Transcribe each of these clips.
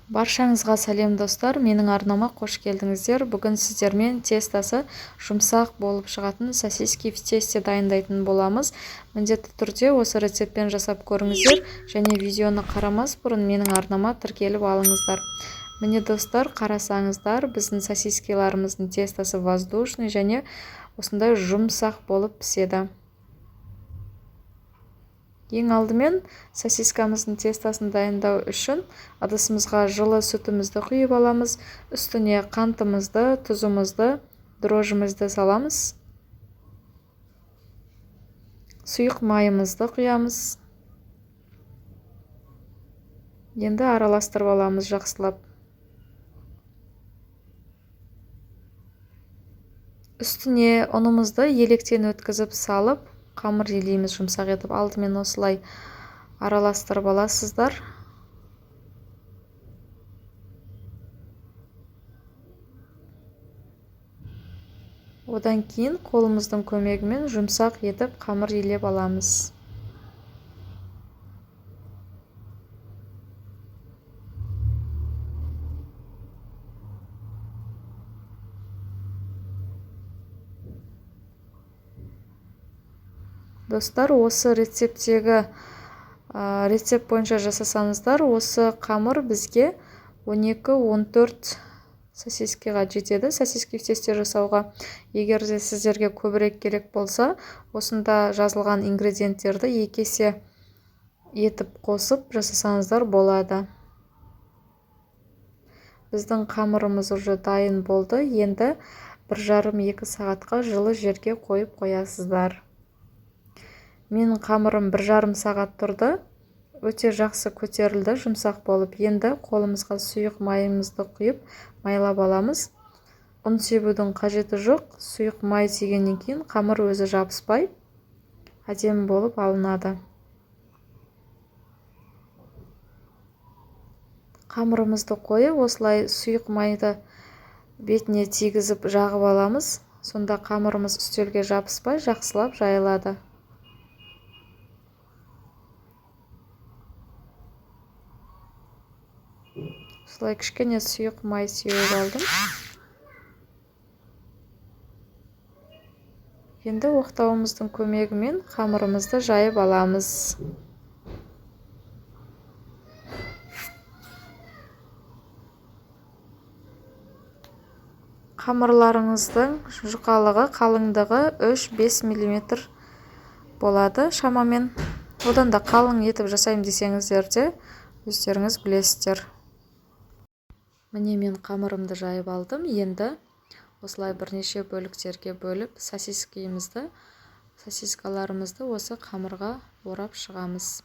Баршаңызға сәлем достар, менің арнама қош келдіңіздер. Бүгін сіздермен тестасы жұмсақ болып шығатын сосиски в тесте дайындайтын боламыз. Міндетті түрде осы рецептпен жасап көріңіздер және видеоны қарамас бұрын менің арнама тіркеліп алыңыздар. Міне достар, қарасаңыздар, біздің сосискиларымыздың тестасы воздушный және осындай жұмсақ болып піседі. Ең алдымен сосискамыздың тестасын дайындау үшін ыдысымызға жылы сүтімізді құйып аламыз. Үстіне қантымызды, тұзымызды, дрожжімізді саламыз. Сұйық майымызды құямыз. Енді араластырып аламыз жақсылап. Үстіне ұнымызды електен өткізіп салып, қамыр елейміз жұмсақ етіп. Алдымен осылай араластырып аласыздар. Одан кейін қолымыздың көмегімен жұмсақ етіп қамыр елеп аламыз. Достар, осы рецепт бойынша жасасаңыздар, осы қамыр бізге 12-14 сосискаға жетеді. Сосиски в тесте жасауға. Егер де сіздерге көбірек керек болса, осында жазылған ингредиенттерді 2 есе етіп қосып жасасаңыздар болады. Біздің қамырымыз уже дайын болды. Енді 1,5-2 сағатқа жылы жерге қойып қоясыздар. Менің қамырым 1,5 сағат тұрды. Өте жақсы көтерілді, жұмсақ болып. Енді қолымызға сұйық майымызды құйып, майлап аламыз. Ұн себудің қажеті жоқ. Сұйық май тигеннен кейін қамыр өзі жабыспай, әдемі болып алынады. Қамырымызды қойып, осылай сұйық майды бетіне тигізіп жағып аламыз. Сонда қамырымыз үстелге жабыспай, жақсылап жайылады. Осылай кішкене сұйық май сеуіп алдым. Енді оқтауымыздың көмегімен қамырымызды жайып аламыз. Қамырларыңыздың жұқалығы, қалыңдығы 3-5 мм болады шамамен. Одан да қалың етіп жасайым десеңіздер де өздеріңіз білесіздер. Міне мен қамырымды жайып алдым. Енді осылай бірнеше бөліктерге бөліп, сосискаларымызды осы қамырға орап шығамыз.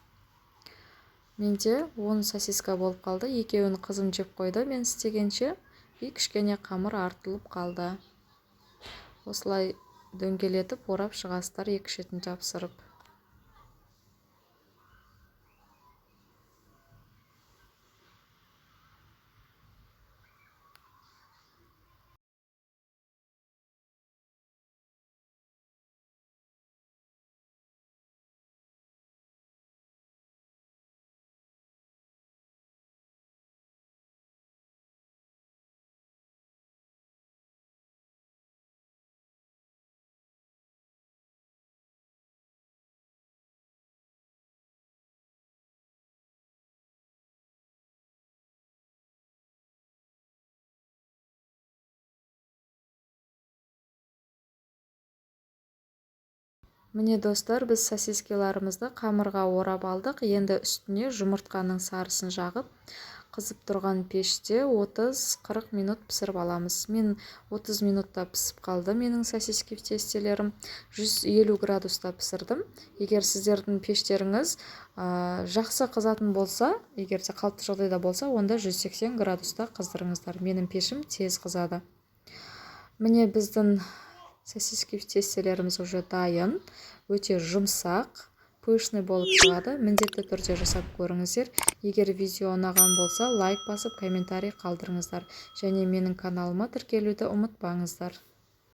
Менде 10 сосиска болып қалды. Екеуін қызым жеп қойды мен істегенше. Кішкене қамыр артылып қалды. Осылай дөңгелетіп орап шығасыздар, екі шетін жапсырып. Міне достар, біз сосискаларымызды қамырға орап алдық. Енді үстіне жұмыртқаның сарысын жағып, қызып тұрған пеште 30-40 минут пісіріп аламыз. Мен 30 минутта пісіп қалды менің сосиски в тестелерім. 150 градуста пісірдім. Егер сіздердің пештеріңіз жақсы қызатын болса, егер де қалыпты жағдайда болса, онда 180 градуста қыздырыңыздар. Менің пешім тез қызады. Міне біздің сосиски в тестелеріміз уже дайын. Өте жұмсақ, пышный болып шығады. Міндетті түрде жасап көріңіздер. Егер видео ұнаған болса, лайк басып, комментарий қалдырыңыздар. Және менің каналыма тіркелуді ұмытпаңыздар.